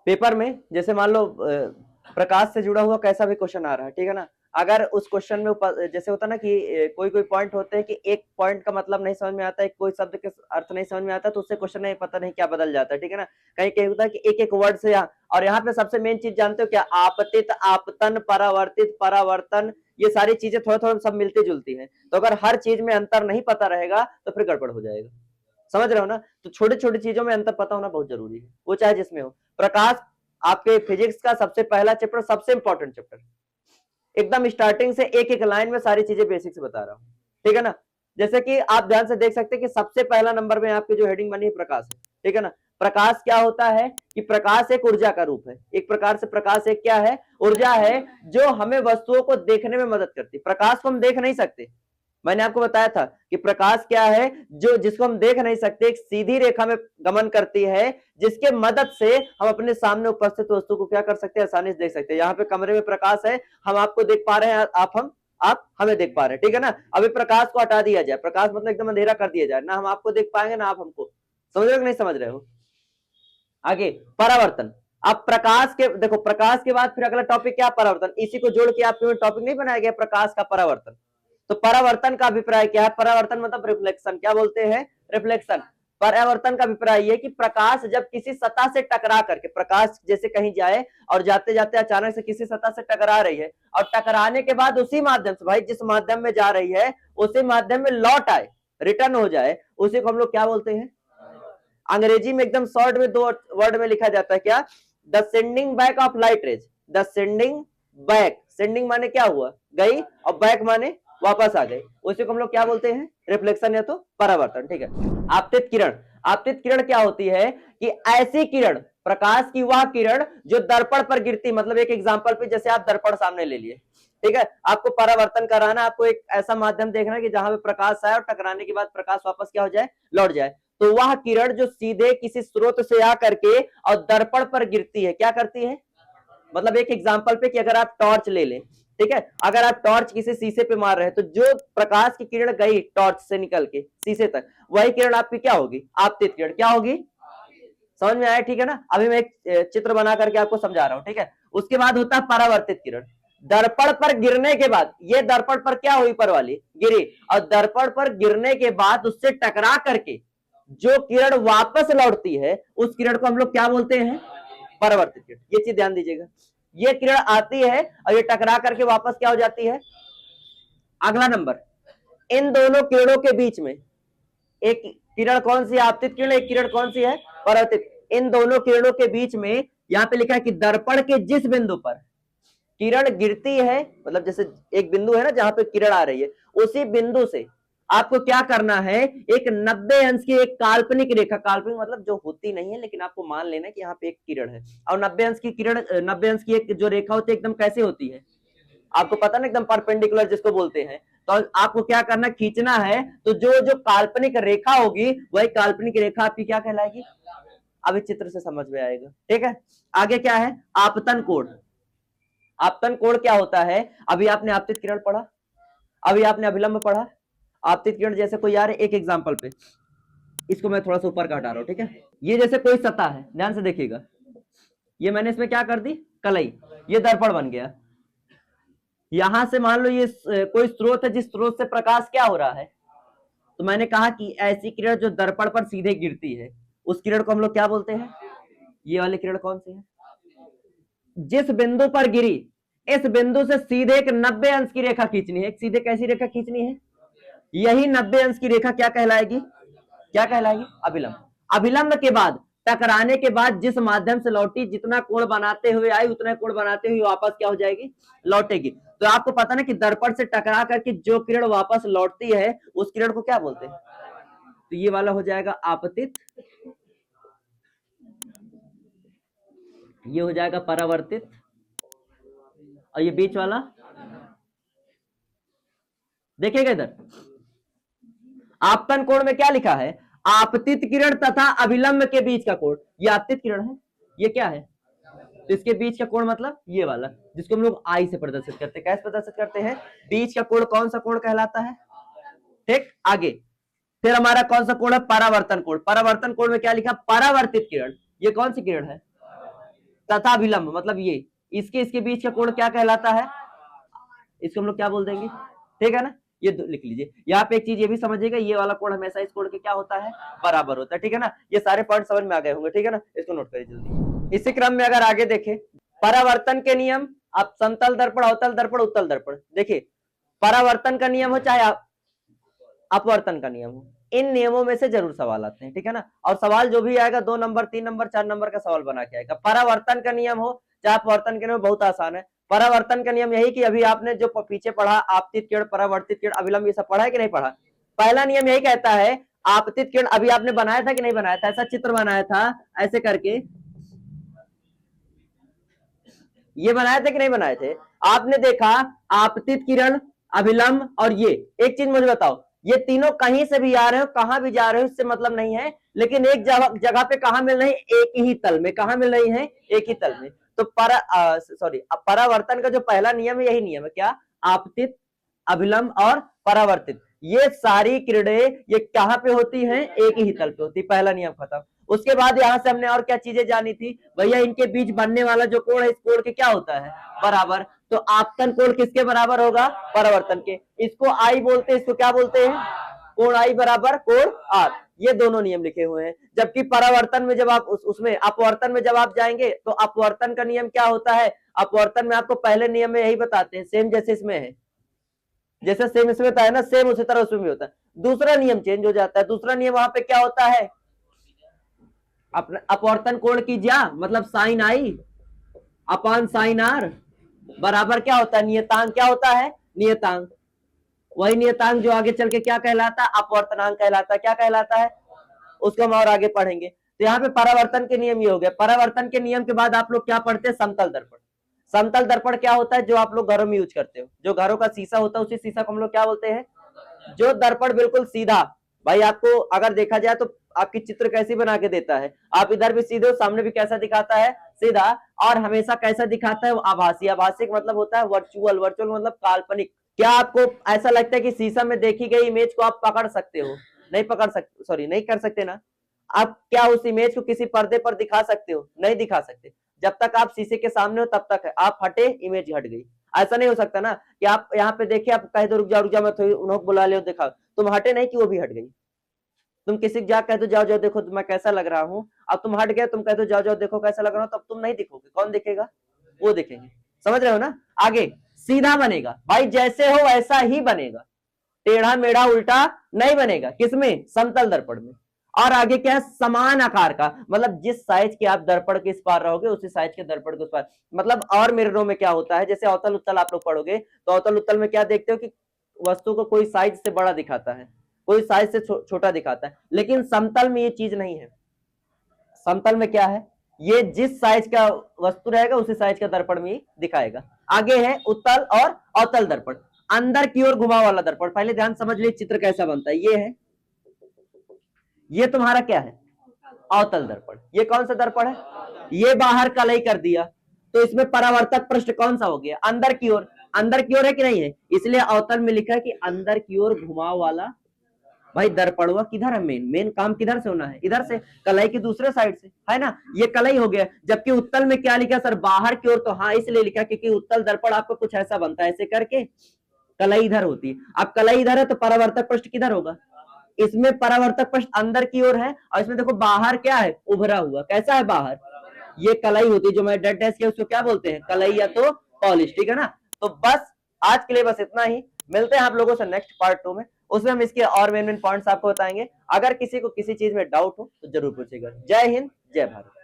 Paper में जैसे मान लो प्रकाश से जुड़ा हुआ कैसा भी क्वेश्चन आ रहा है, ठीक है ना, अगर उस क्वेश्चन में जैसे होता ना कि कोई कोई पॉइंट होते हैं कि एक पॉइंट का मतलब नहीं समझ में आता है, कोई शब्द के अर्थ नहीं समझ में आता, तो उससे क्वेश्चन नहीं पता नहीं क्या बदल जाता है, ठीक है ना। कहीं कहीं होता है कि एक एक वर्ड से और यहाँ पे सबसे मेन चीज जानते हो क्या, आपतित, आपतन, परावर्तित, परावर्तन, ये सारी चीजें थोड़ा थोड़ा सब मिलती जुलती है। तो अगर हर चीज में अंतर नहीं पता रहेगा तो फिर गड़बड़ हो जाएगा, समझ रहे हो ना। तो छोटी छोटी चीजों में अंतर पता होना बहुत जरूरी है, वो चाहे जिसमें हो। प्रकाश आपके फिजिक्स का सबसे पहला चैप्टर, सबसे इंपॉर्टेंट चैप्टर, एकदम स्टार्टिंग से एक एक लाइन में सारी चीजें बेसिक से बता रहा हूं, ठीक है ना। जैसे कि आप ध्यान से देख सकते हैं कि सबसे पहला नंबर में आपकी जो हेडिंग बनी है प्रकाश है, ठीक है ना। प्रकाश क्या होता है कि प्रकाश एक ऊर्जा का रूप है, एक प्रकार से प्रकाश एक क्या है, ऊर्जा है, जो हमें वस्तुओं को देखने में मदद करती है। प्रकाश को हम देख नहीं सकते, मैंने आपको बताया था कि प्रकाश क्या है, जो जिसको हम देख नहीं सकते, एक सीधी रेखा में गमन करती है, जिसके मदद से हम अपने सामने उपस्थित वस्तु को क्या कर सकते हैं, आसानी से देख सकते हैं। यहाँ पे कमरे में प्रकाश है, हम आपको देख पा रहे हैं, आप हमें देख पा रहे हैं, ठीक है ना। अभी प्रकाश को हटा दिया जाए, प्रकाश मतलब एकदम अंधेरा कर दिया जाए, ना हम आपको देख पाएंगे ना आप हमको, समझ रहे हो कि नहीं समझ रहे हो। आगे परावर्तन, अब प्रकाश के देखो, प्रकाश के बाद फिर अगला टॉपिक क्या, परावर्तन, इसी को जोड़ के आपके टॉपिक नहीं बनाया गया प्रकाश का परावर्तन। तो परावर्तन का अभिप्राय क्या है, परावर्तन मतलब रिफ्लेक्शन, क्या बोलते हैं, रिफ्लेक्शन। परावर्तन का अभिप्राय ये कि प्रकाश जब किसी सतह से टकरा करके, प्रकाश जैसे कहीं जाए और जाते जाते अचानक से किसी सतह से टकरा रही है, और टकराने के बाद उसी माध्यम से, भाई जिस माध्यम में जा रही है उसी माध्यम में लौट आए, रिटर्न हो जाए, उसी को हम लोग क्या बोलते हैं। अंग्रेजी में एकदम शॉर्ट में 2 वर्ड में लिखा जाता है क्या, the sending back of light rays, the sending back, sending माने क्या हुआ, गई, और बैक माने वापस आ गई, उसी को हम लोग क्या बोलते हैं, रिफ्लेक्शन या तो परावर्तन, ठीक है। आपतित किरण, आपतित किरण क्या होती है कि ऐसी किरण, प्रकाश की वह किरण जो दर्पण पर गिरती, मतलब एक एग्जांपल पे जैसे आप दर्पण सामने ले लिए, ठीक है, आपको परावर्तन कराना, आपको एक ऐसा माध्यम देखना है कि जहां पे प्रकाश आए और टकराने के बाद प्रकाश वापस क्या हो जाए, लौट जाए। तो वह किरण जो सीधे किसी स्रोत से आकर के और दर्पण पर गिरती है, क्या करती है, मतलब एक एग्जांपल पे कि अगर आप टॉर्च ले लें, ठीक है, अगर आप टॉर्च किसी शीशे पे मार रहे हैं, तो जो प्रकाश की किरण गई टॉर्च से निकल के शीशे तक, वही किरण आपकी क्या होगी, आपतित किरण, क्या होगी, समझ में आया, ठीक है ना। अभी मैं एक चित्र बना करके आपको समझा रहा हूं, ठीक है। उसके बाद होता है परावर्तित किरण, दर्पण पर गिरने के बाद, ये दर्पण पर क्या हुई, पर वाली गिरी, और दर्पण पर गिरने के बाद उससे टकरा करके जो किरण वापस लौटती है, उस किरण को हम लोग क्या बोलते हैं, परावर्तित किरण। ये चीज ध्यान दीजिएगा, ये किरण आती है और ये टकरा करके वापस क्या हो जाती है। अगला नंबर, इन दोनों किरणों के बीच में एक किरण कौन सी है, आपतित किरण, एक किरण कौन सी है, परावर्तित। इन दोनों किरणों के बीच में यहां पे लिखा है कि दर्पण के जिस बिंदु पर किरण गिरती है, मतलब जैसे एक बिंदु है ना जहां पे किरण आ रही है, उसी बिंदु से आपको क्या करना है, एक 90 अंश की एक काल्पनिक रेखा, काल्पनिक मतलब जो होती नहीं है, लेकिन आपको मान लेना कि यहाँ पे एक किरण है, और 90 अंश की किरण, 90 अंश की एक जो रेखा होती है एकदम कैसे होती है, आपको पता ना, एकदम परपेंडिकुलर जिसको बोलते हैं। तो आपको क्या करना, खींचना है, तो जो जो काल्पनिक रेखा होगी वही काल्पनिक रेखा आपकी क्या कहलाएगी, अभी चित्र से समझ में आएगा, ठीक है। आगे क्या है, आपतन कोण, आपतन कोण क्या होता है, अभी आपने आपतित किरण पढ़ा, अभी आपने अभिलंब पढ़ा, आपतित किरण जैसे कोई यार एक एग्जांपल पे, इसको मैं थोड़ा सा ऊपर का हटा रहा हूं, ठीक है। ये जैसे कोई सतह है, ध्यान से देखिएगा, ये मैंने इसमें क्या कर दी, कलई, ये दर्पण बन गया। यहां से मान लो ये कोई स्रोत है, जिस स्रोत से प्रकाश क्या हो रहा है, तो मैंने कहा कि ऐसी किरण जो दर्पण पर सीधे गिरती है, उस किरण को हम लोग क्या बोलते हैं, ये वाली किरण कौन सी है, जिस बिंदु पर गिरी, इस बिंदु से सीधे एक 90 अंश की रेखा खींचनी है, एक सीधे कैसी रेखा खींचनी है, यही 90 अंश की रेखा क्या कहलाएगी, क्या कहलाएगी, अभिलंब। अभिलंब के बाद टकराने के बाद जिस माध्यम से लौटी, जितना कोण बनाते हुए आई उतना कोण बनाते हुए वापस क्या हो जाएगी, लौटेगी। तो आपको पता ना कि दर्पण से टकरा करके जो किरण वापस लौटती है उस किरण को क्या बोलते हैं, तो ये वाला हो जाएगा आपतित, ये हो जाएगा परावर्तित, और ये बीच वाला देखिएगा इधर, आपतन कोण में क्या लिखा है, आपतित किरण तथा अभिलंब के बीच का कोण, ये आपतित किरण है, ये क्या है, तो इसके बीच का कोण मतलब ये वाला, जिसको हम लोग आई से प्रदर्शित करते हैं, कैसे प्रदर्शित करते हैं, बीच का कोण कौन सा कोण कहलाता है, ठीक। आगे फिर हमारा कौन सा कोण है, परावर्तन कोण, परावर्तन कोण में क्या लिखा, परावर्तित किरण, ये कौन सी किरण है, तथा विलंब मतलब ये इसके बीच का कोण क्या कहलाता है, इसको हम लोग क्या बोल देंगे, ठीक है ना। ये लिख लीजिए। यहाँ पे एक चीज ये भी समझिएगा, ये वाला कोण हमेशा इस कोण के क्या होता है, बराबर होता है, ठीक है ना। ये सारे पॉइंट समझ में आ गए होंगे, ठीक है ना, इसको नोट करिए जल्दी। इसी क्रम में अगर आगे देखें, परावर्तन के नियम, आप समतल दर्पण, अवतल दर्पण, उत्तल दर्पण, देखिए परावर्तन का नियम हो चाहे अपवर्तन का नियम हो, इन नियमों में से जरूर सवाल आते हैं, ठीक है ना। और सवाल जो भी आएगा 2 नंबर 3 नंबर 4 नंबर का सवाल बना के आएगा। परावर्तन का नियम हो चाहे अपवर्तन के नियम, बहुत आसान है। परावर्तन का नियम यही कि अभी आपने जो पीछे पढ़ा, आपतित किरण, परावर्तित किरण, अभिलंब, ये सब पढ़ा है कि नहीं पढ़ा। पहला नियम यही कहता है, आपतित किरण अभी आपने बनाया था कि नहीं बनाया था, ऐसा चित्र बनाया था ऐसे करके, ये बनाए थे कि नहीं बनाए थे। आपने देखा आपतित किरण, अभिलंब और ये, एक चीज मुझे बताओ, ये तीनों कहीं से भी आ रहे हो, कहां भी जा रहे हो, इससे मतलब नहीं है, लेकिन एक जगह पे कहां मिल रही है, एक ही तल में, कहां मिल रही है, एक ही तल में। तो परावर्तन का जो पहला नियम है, यही नियम है, क्या, आपतित, अभिलंब और परावर्तित, ये सारी किरणें ये कहां पे होती हैं, एक ही तल पे होती है, पहला नियम खत्म। उसके बाद यहां से हमने और क्या चीजें जानी थी भैया, इनके बीच बनने वाला जो कोण है, इस कोण के क्या होता है, बराबर। तो आपतन कोण किसके बराबर होगा, परावर्तन के। इसको आई बोलते हैं, इसको क्या बोलते हैं, कोण आई बराबर कोण आर। ये दोनों नियम लिखे हुए हैं। जबकि परावर्तन में जब आप उसमें अपवर्तन में जब आप जाएंगे, तो अपवर्तन का नियम क्या होता है, अपवर्तन में आपको पहले नियम में यही बताते हैं, सेम जैसे इसमें है, जैसे सेम इसमें होता है ना, सेम उसी तरह उसमें भी होता है। दूसरा नियम चेंज हो जाता है। दूसरा नियम वहां पे क्या होता है, अपवर्तन कोण की ज्या मतलब sine I upon sine R बराबर क्या होता है, नियतांक क्या होता है, नियतांक। वही नियतांक जो आगे चल के क्या कहलाता है, अपवर्तनांक कहलाता है। क्या कहलाता है, उसको हम और आगे पढ़ेंगे। तो यहाँ पे परावर्तन के नियम ये हो गया। परावर्तन के नियम के बाद आप लोग क्या पढ़ते हैं, समतल दर्पण। समतल दर्पण क्या होता है, जो आप लोग घरों में यूज करते हो, जो घरों का शीशा होता है, उसी शीशा को हम लोग क्या बोलते हैं, जो दर्पण बिल्कुल सीधा, भाई आपको अगर देखा जाए तो आपकी चित्र कैसी बना के देता है, आप इधर भी सीधे हो, सामने भी कैसा दिखाता है, सीधा, और हमेशा कैसा दिखाता है, वो आभासी। आभासी मतलब होता है वर्चुअल, वर्चुअल मतलब काल्पनिक। क्या आपको ऐसा लगता है कि शीशा में देखी गई इमेज को आप पकड़ सकते हो, नहीं पकड़ सकते, सॉरी नहीं कर सकते ना। आप क्या उस इमेज को किसी पर्दे पर दिखा सकते हो, नहीं दिखा सकते। जब तक आप शीशे के सामने हो तब तक है, आप हटे इमेज हट गई। ऐसा नहीं हो सकता ना कि आप यहाँ पे देखिए, आप कहे तो रुक जाओ मैं थोड़ी उन्होंने बुला ले, दिखा, तुम हटे नहीं कि वो भी हट गई। तुम किसी को जा कह दो जाओ जाओ देखो मैं कैसा लग रहा हूँ, अब तुम हट गए, तुम कह दो जाओ जाओ देखो कैसा लग रहा हूँ, तब तुम नहीं दिखोगे, कौन दिखेगा, वो दिखेंगे। समझ रहे हो ना। आगे सीधा बनेगा, भाई जैसे हो वैसा ही बनेगा, टेढ़ा मेढ़ा उल्टा नहीं बनेगा। किसमें, समतल दर्पण में। और आगे क्या है, समान आकार का, मतलब जिस साइज के आप दर्पण के इस पार रहोगे, उसी साइज के दर्पण के उस पार। मतलब और मिररों में क्या होता है, जैसे अवतल उत्तल आप लोग पढ़ोगे, तो अवतल उत्तल में क्या देखते हो कि वस्तु को कोई साइज से बड़ा दिखाता है, कोई साइज से छोटा दिखाता है, लेकिन समतल में ये चीज नहीं है। समतल में क्या है, ये जिस साइज का वस्तु रहेगा उसी साइज का दर्पण में दिखाएगा। आगे है उत्तल और अवतल दर्पण, अंदर की ओर घुमा वाला दर्पण। पहले ध्यान समझ लीजिए चित्र कैसा बनता है, ये है, ये तुम्हारा क्या है, अवतल दर्पण। ये कौन सा दर्पण है, ये बाहर कलई कर दिया, तो इसमें परावर्तक पृष्ठ कौन सा हो गया, अंदर की ओर। अंदर की ओर है कि नहीं है, इसलिए अवतल में लिखा है कि अंदर की ओर घुमाव वाला। भाई दर्पण हुआ किधर है, मेन काम किधर से होना है, इधर से, कलाई की दूसरे साइड से, है ना, ये कलाई हो गया। जबकि उत्तल में क्या लिखा सर, बाहर की ओर, तो हाँ इसलिए लिखा क्योंकि उत्तल दर्पण आपको कुछ ऐसा बनता है, ऐसे करके कलाई इधर होती है। अब कलाई इधर है तो परावर्तक पृष्ठ किधर होगा, इसमें परावर्तक पृष्ठ अंदर की ओर है, और इसमें देखो बाहर क्या है, उभरा हुआ, कैसा है बाहर, ये कलाई होती है, जो मैं डेड डैश किया उसको क्या बोलते हैं, कलाई या तो पॉलिश, ठीक है ना। तो बस आज के लिए बस इतना ही, मिलते हैं आप लोगों से नेक्स्ट पार्ट 2 में, उसमें हम इसके और मेन पॉइंट्स आपको बताएंगे। अगर किसी को किसी चीज में डाउट हो तो जरूर पूछेगा। जय हिंद, जय भारत।